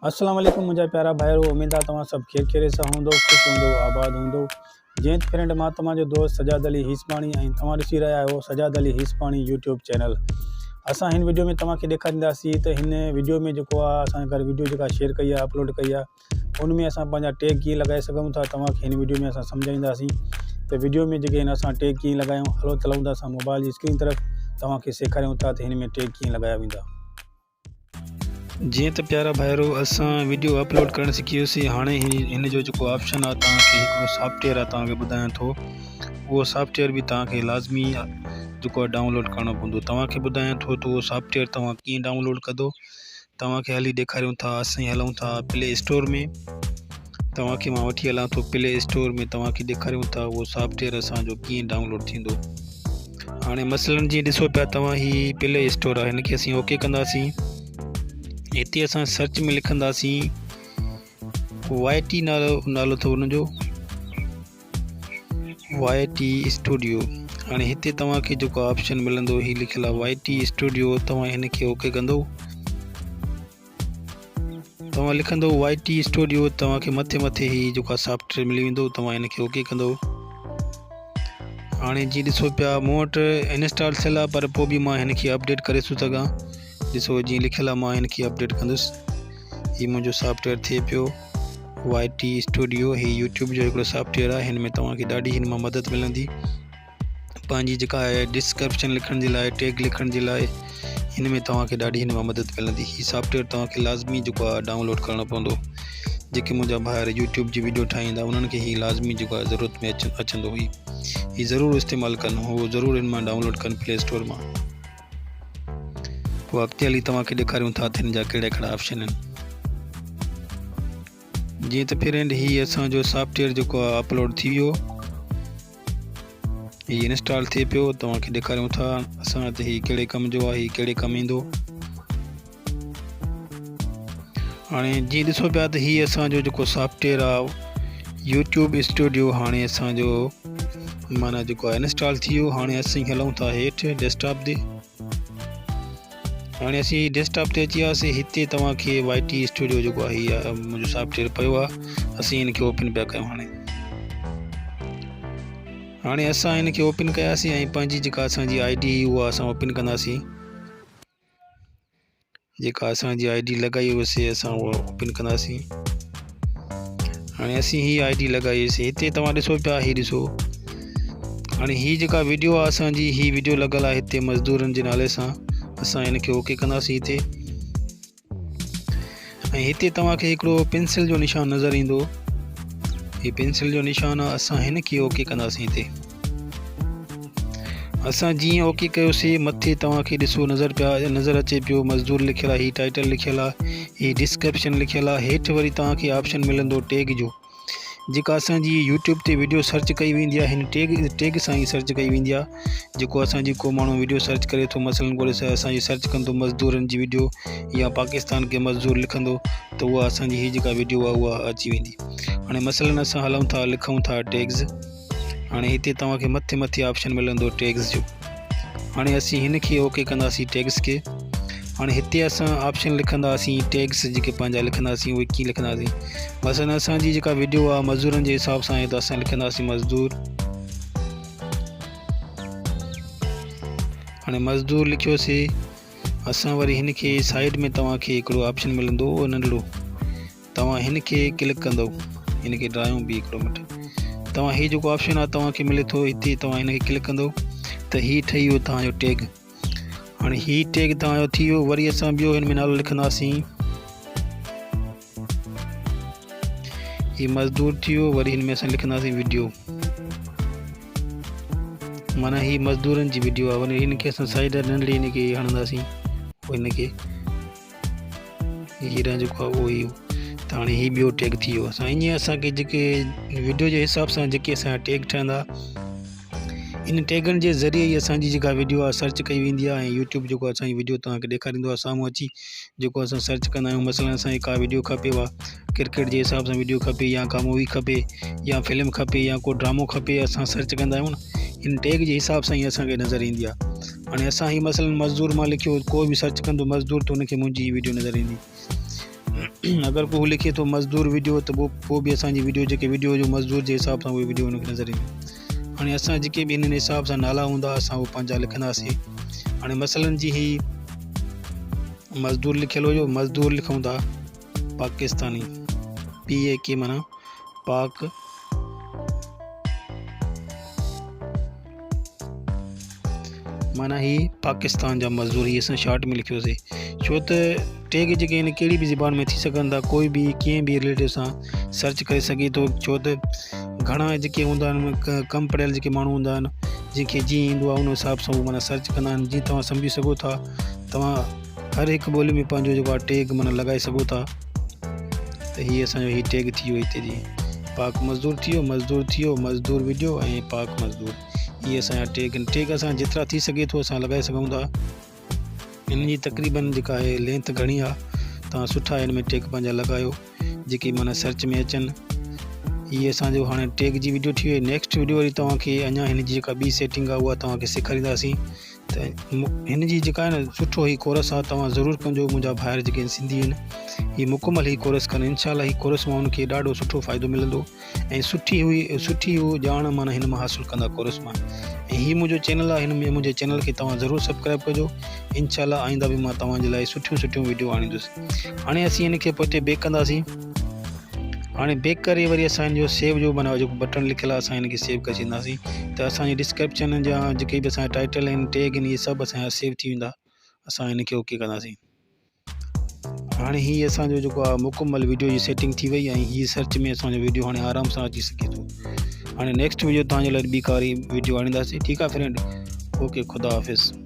अस्सलाम वालेकुम मुझे प्यारा भाइयों, उम्मीद आहे तव्हां सभु खेर सां हूंदो, ख़ुशि हूंदो, आबाद हूंदो। जी फ्रेंड, मां तव्हांजो दोस्त सजाद अली हिस्पाणी ऐं तव्हां ॾिसी रहिया आहियो सजाद अली हिस्पाणी यूट्यूब चैनल। असां हिन वीडियो में तव्हांखे ॾेखारींदासीं त हिन वीडियो में जेको आहे असां घर वीडियो जेका शेयर कई आहे, अपलोड कई आहे, उन में असां पंहिंजा टैग कीअं लॻाए सघूं था तव्हांखे हिन वीडियो में असां सम्झाईंदासीं। त वीडियो में जेके आहिनि असां टैग कीअं लॻायूं, हलो चलूं था असां मोबाइल जी स्क्रीन तरफ़, तव्हांखे सेखारियूं था त हिन में टैग कीअं लॻाया वेंदा। जी तो प्यारा भाइयों, असां वीडियो अपलोड करण सीखियोसीं। हाणे हिन जो जो ऑप्शन आहे तव्हांखे हिकिड़ो सॉफ्टवेयर आहे तव्हांखे ॿुधायां थो, उहो सॉफ्टवेयर भी तव्हांखे लाज़मी जो डाउनलोड करणो पवंदो। तव्हांखे ॿुधायां थो त उहो सॉफ्टवेयर तव्हां कीअं डाउनलोड कंदो, तव्हांखे हली ॾेखारियूं था। असीं हलूं था प्ले स्टोर में, तव्हांखे मां वठी हलां थो प्ले स्टोर में, तव्हांखे ॾेखारियूं था उहो सॉफ्टवेयर असांजो कीअं डाउनलोड थींदो। हाणे मसलन जी ॾिसो पिया तव्हां, ही प्ले स्टोर आहे, हिनखे असीं ओके कंदासीं। इते असां सर्च में लिखंदासीं YT नालो अथव हुनजो, YT स्टूडियो। हाणे हिते तव्हांखे जेको ऑप्शन मिलंदो ही लिखियल आहे YT स्टूडियो, तव्हां हिनखे ओके कंदो। तव्हां लिखंदो YT स्टूडियो, तव्हांखे मथे ही जेको सॉफ्टवेयर मिली वेंदो, तव्हां हिनखे ओके कंदो। हाणे जी ॾिसो पिया मूं वटि इंस्टॉल थियल आहे, पर पोइ बि मां हिनखे अपडेट करे थो सघां। ॾिसो जी लिखियल आहे, मां हिनखे अपडेट कंदुसि। ही मुंहिंजो सॉफ्टवेयर थिए पियो YT स्टूडियो। ही यूट्यूब जो हिकिड़ो सॉफ्टवेयर आहे, हिन में तव्हांखे ॾाढी हिन मां मदद मिलंदी। पंहिंजी जेका आहे डिस्क्रिप्शन लिखण जे लाइ, टैग लिखण जे लाइ, हिन में तव्हांखे ॾाढी हिन मां मदद मिलंदी। ही सॉफ्टवेयर तव्हांखे लाज़मी जेको आहे डाउनलोड करणो पवंदो। जेके मुंहिंजा भाइर यूट्यूब जी वीडियो ठाहींदा उन्हनि खे ही लाज़मी जेको आहे ज़रूरत में अचंदो हुई, ही ज़रूरु इस्तेमालु कनि, उहो ज़रूरु हिन मां डाउनलोड कनि प्ले स्टोर मां। पोइ अॻिते हली तव्हांखे ॾेखारियूं था त हिन जा कहिड़ा कहिड़ा ऑप्शन आहिनि। जीअं त फ्रेंड, ही असांजो सॉफ्टवेयर जेको आहे अपलोड थी वियो, ही इंस्टॉल थिए पियो, तव्हांखे ॾेखारियूं था असां त ही कहिड़े कम जो आहे, ही कहिड़े कमु ईंदो। हाणे जीअं ॾिसो पिया त ही असांजो जेको सॉफ्टवेयर आहे यूट्यूब स्टूडियो, हाणे असांजो माना जेको आहे इंस्टॉल थी वियो। हाणे असीं हलूं था हेठि डेस्कटॉप ते। हाणे असीं डेस्कटॉप ते अची वियासीं। हिते तव्हांखे YT स्टूडियो जेको आहे हीअ मुंहिंजो सॉफ्टवेयर पियो आहे, असीं हिनखे ओपन पिया कयूं। हाणे असां हिनखे ओपन कयासीं ऐं पंहिंजी जेका असांजी ID उहा असां ओपन कंदासीं। जेका असांजी ID लॻाई हुईसीं असां उहा ओपन कंदासीं। हाणे असीं ही ID लॻाईसीं। हिते तव्हां ॾिसो पिया, ही ॾिसो हाणे ही जेका वीडियो आहे असांजी, ही वीडियो लॻल आहे हिते मज़दूरनि जे नाले सां। असां हिनखे ओके कंदासीं हिते, ऐं हिते तव्हांखे हिकिड़ो पेंसिल जो निशान नज़र ईंदो, हीउ पेंसिल जो निशान आहे। असां हिनखे ओके कंदासीं हिते। असां जीअं ओके कयोसीं, मथे तव्हांखे ॾिसो नज़र अचे पियो मज़दूर लिखियलु आहे, हीउ टाइटल लिखियलु आहे, हीउ डिस्क्रिप्शन लिखियलु आहे। हेठि वरी तव्हांखे ऑप्शन मिलंदो टैग जो। जेका असांजी यूट्यूब ते वीडियो सर्च कई वेंदी आहे, हिन टैग सां ई सर्च कई वेंदी आहे। जेको असांजी को माण्हू वीडियो सर्च करे थो, मसलन ॻोल्हे असांजी सर्च कंदो मज़दूरनि जी वीडियो या पाकिस्तान के मज़दूर लिखंदो, त उहा असांजी हीअ जेका वीडियो आहे उहा अची वेंदी। हाणे मसलन असां हलूं था, लिखूं था टैग्स। हाणे हिते तव्हांखे मथे ऑप्शन मिलंदो टैग्स जो। हाणे असीं हिनखे ओके कंदासीं टैग्स खे। हाणे हिते असां ऑप्शन लिखंदासीं टैग्स जेके पंहिंजा लिखंदासीं, उहे कीअं लिखंदासीं। मसलन असांजी जेका वीडियो आहे मज़दूरनि जे हिसाब सां आहे, त असां लिखंदासीं मज़दूर। हाणे मज़दूर लिखियोसीं। असां वरी हिनखे साइड में तव्हांखे हिकिड़ो ऑप्शन मिलंदो उहो नंढड़ो, तव्हां हिनखे क्लिक कंदो, हिनखे ड्रायूं बि हिकिड़ो मिनट। तव्हां हीउ जेको ऑप्शन आहे तव्हांखे मिले थो हिते, तव्हां हिनखे क्लिक कंदो त हीउ ठही वियो तव्हांजो टैग। हाणे ही टैग तव्हांजो थी वियो। वरी असां ॿियो हिन में नालो लिखंदासीं, ही मज़दूर थी वियो। वरी हिन में असां लिखंदासीं वीडियो, माना ही मज़दूरनि जी वीडियो आहे। वरी हिनखे असां साइड नंढड़ी हिनखे हणंदासीं, हिनखे हीरा जेको आहे उहो ई। त हाणे ही ॿियो टैग थी वियो। असां ईअं असांखे जेके वीडियो जे हिसाब सां जेके असांजा टैग ठहंदा, इन टैगनि जे ज़रिए ई असांजी जेका वीडियो आहे सर्च कई वेंदी आहे, ऐं यूट्यूब जेको असांजी वीडियो तव्हांखे ॾेखारींदो आहे साम्हूं अची। जेको असां सर्च कंदा आहियूं, मसलन असांखे का वीडियो खपेव, क्रिकेट जे हिसाब सां वीडियो खपे, या का मूवी खपे, या फिल्म खपे, या को ड्रामो खपे, असां सर्च कंदा आहियूं न, इन टैग जे हिसाब सां ई असांखे नज़र ईंदी आहे। हाणे असां ही मसलन मज़दूर मां लिखियो, कोई बि सर्च कंदो मज़दूर, त हुनखे मुंहिंजी वीडियो नज़र ईंदी। अगर को लिखे तो मज़दूर वीडियो तो वो भी असांजी वीडियो जेके वीडियो जो मज़दूर जे हिसाब सां उहे वीडियो उनखे नज़र ईंदियूं। हाणे असां जेके बि इन हिसाब सां नाला हूंदा असां उहे पंहिंजा लिखंदासीं। हाणे मसलन जी ही मज़दूर लिखियलु हुयो, मज़दूर लिखूं था पाकिस्तानी PAK माना पाक माना ही पाकिस्तान जा मज़दूर ही असां शॉर्ट में लिखियोसीं। छो त टैग जेके आहिनि कहिड़ी बि ज़बान में थी सघनि था, कोई बि कीअं बि रिलेटिव सां सर्च करे सघे थो। छो त घणा जेके हूंदा आहिनि कम पढ़ियल जेके माण्हू हूंदा आहिनि जंहिंखे जीअं ईंदो आहे उन हिसाब सां उहो माना सर्च कंदा आहिनि। जीअं तव्हां सम्झी सघो था, तव्हां हर हिकु ॿोली में पंहिंजो जेको आहे टैग माना लॻाए सघो था। त हीअ असांजो ही टैग थी वियो हिते जी पाक मज़दूर थी वियो, मज़दूर थी वियो, मज़दूर वीडियो ऐं पाक मज़दूर। ये असांजा टैग असां जेतिरा थी सघे थो असां लॻाए सघूं था। इन जी तक़रीबन जेका आहे लेंथ घणी आहे, तव्हां सुठा हिन में टैग पंहिंजा लॻायो जेके माना सर्च में अचनि। ये असांजो हाणे टैग जी वीडियो थी वई। नेक्स्ट वीडियो वरी तव्हांखे अञा हिन जी जेका ॿी सेटिंग आहे उहा तव्हांखे सेखारींदासीं। त हिन जी जेका आहे न सुठो ही कोर्स आहे, तव्हां ज़रूरु कजो। मुंहिंजा भाइर जेके सिंधी आहिनि ही मुकमल ही कोर्स कनि, इंशाल्लाह ही कोर्स मां उनखे ॾाढो सुठो फ़ाइदो मिलंदो ऐं सुठी हू ॼाण माना हिन मां हासिलु कंदा कोर्स मां। ऐं हीअ मुंहिंजो चैनल आहे, हिन में मुंहिंजे चैनल खे तव्हां ज़रूरु सब्सक्राइब कजो। इंशाल्लाह आईंदा बि मां तव्हांजे लाइ सुठियूं वीडियो आणींदुसि। हाणे असीं हिनखे पोइ हिते बेक कंदासीं। हाणे बेक करे वरी असांजो सेव जो माना जेको बटन लिखियलु आहे असां हिनखे सेव करे छॾींदासीं। त असांजी डिस्क्रिप्शन जा जेके बि असांजा टाइटल आहिनि टैग आहिनि इहे सभु असांजा सेव थी वेंदा। असां हिनखे ओके कंदासीं। हाणे हीअ असांजो जेको आहे मुकमल वीडियो जी सेटिंग थी वई ऐं हीअ सर्च में असांजो वीडियो हाणे आराम सां अची सघे थो। हाणे नेक्स्ट वीडियो तव्हांजे लाइ ॿी कारी वीडियो आणींदासीं। ठीकु आहे फ्रेंड, ओके, ख़ुदा हाफ़िज़।